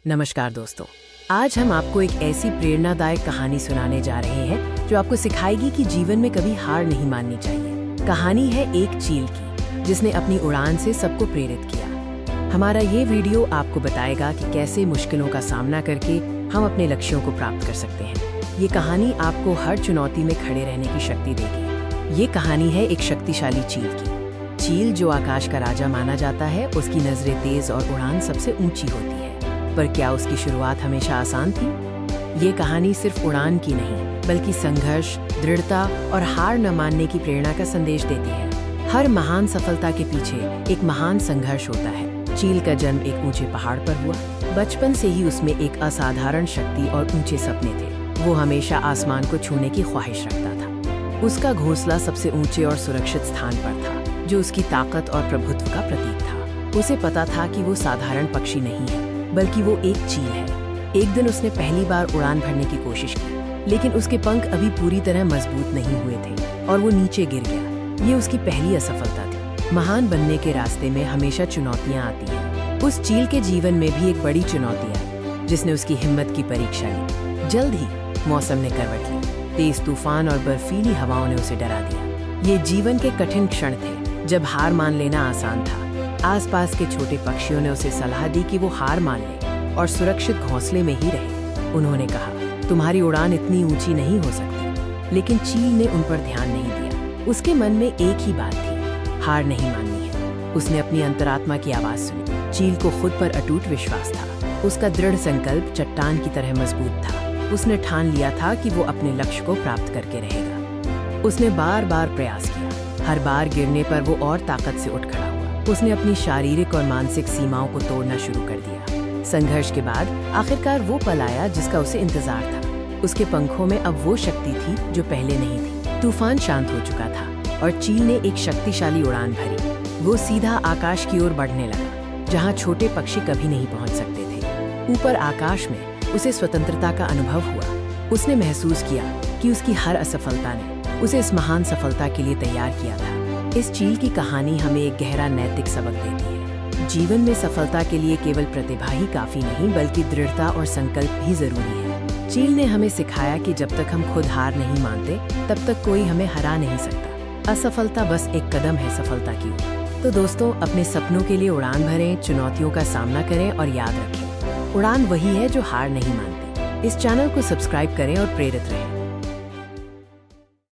नमस्कार दोस्तों, आज हम आपको एक ऐसी प्रेरणादायक कहानी सुनाने जा रहे हैं जो आपको सिखाएगी कि जीवन में कभी हार नहीं माननी चाहिए। कहानी है एक चील की जिसने अपनी उड़ान से सबको प्रेरित किया। हमारा ये वीडियो आपको बताएगा कि कैसे मुश्किलों का सामना करके हम अपने लक्ष्यों को प्राप्त कर सकते हैं। ये कहानी आपको हर चुनौती में खड़े रहने की शक्ति देगी। ये कहानी है एक शक्तिशाली चील की। चील जो आकाश का राजा माना जाता है, उसकी नजरें तेज और उड़ान सबसे ऊंची होती है। पर क्या उसकी शुरुआत हमेशा आसान थी? ये कहानी सिर्फ उड़ान की नहीं, बल्कि संघर्ष, दृढ़ता और हार न मानने की प्रेरणा का संदेश देती है। हर महान सफलता के पीछे एक महान संघर्ष होता है। चील का जन्म एक ऊंचे पहाड़ पर हुआ। बचपन से ही उसमें एक असाधारण शक्ति और ऊंचे सपने थे। वो हमेशा आसमान को छूने की ख्वाहिश रखता था। उसका घोंसला सबसे ऊंचे और सुरक्षित स्थान पर था, जो उसकी ताकत और प्रभुत्व का प्रतीक था। उसे पता था कि वो साधारण पक्षी नहीं है, बल्कि वो एक चील है। एक दिन उसने पहली बार उड़ान भरने की कोशिश की, लेकिन उसके पंख अभी पूरी तरह मजबूत नहीं हुए थे और वो नीचे गिर गया। ये उसकी पहली असफलता थी। महान बनने के रास्ते में हमेशा चुनौतियां आती हैं। उस चील के जीवन में भी एक बड़ी चुनौती आई, जिसने उसकी हिम्मत की परीक्षा ली। जल्द ही मौसम ने करवट ली। तेज तूफान और बर्फीली हवाओं ने उसे डरा दिया। ये जीवन के कठिन क्षण थे, जब हार मान लेना आसान था। आसपास के छोटे पक्षियों ने उसे सलाह दी कि वो हार मान ले और सुरक्षित घोंसले में ही रहे। उन्होंने कहा, तुम्हारी उड़ान इतनी ऊंची नहीं हो सकती। लेकिन चील ने उन पर ध्यान नहीं दिया। उसके मन में एक ही बात थी, हार नहीं माननी है। उसने अपनी अंतरात्मा की आवाज सुनी। चील को खुद पर अटूट विश्वास था। उसका दृढ़ संकल्प चट्टान की तरह मजबूत था। उसने ठान लिया था कि वो अपने लक्ष्य को प्राप्त करके रहेगा। उसने बार बार प्रयास किया। हर बार गिरने पर वो और ताकत से उठ खड़ा हुआ। उसने अपनी शारीरिक और मानसिक सीमाओं को तोड़ना शुरू कर दिया। संघर्ष के बाद आखिरकार वो पल आया जिसका उसे इंतजार था। उसके पंखों में अब वो शक्ति थी जो पहले नहीं थी। तूफान शांत हो चुका था और चील ने एक शक्तिशाली उड़ान भरी। वो सीधा आकाश की ओर बढ़ने लगा, जहाँ छोटे पक्षी कभी नहीं पहुँच सकते थे। ऊपर आकाश में उसे स्वतंत्रता का अनुभव हुआ। उसने महसूस किया कि उसकी हर असफलता ने उसे इस महान सफलता के लिए तैयार किया था। इस चील की कहानी हमें एक गहरा नैतिक सबक देती है। जीवन में सफलता के लिए केवल प्रतिभा ही काफी नहीं, बल्कि दृढ़ता और संकल्प भी जरूरी है। चील ने हमें सिखाया कि जब तक हम खुद हार नहीं मानते, तब तक कोई हमें हरा नहीं सकता। असफलता बस एक कदम है सफलता की ओर। तो दोस्तों, अपने सपनों के लिए उड़ान भरें, चुनौतियों का सामना करें और याद रखें, उड़ान वही है जो हार नहीं मानती। इस चैनल को सब्सक्राइब करें और प्रेरित रहें।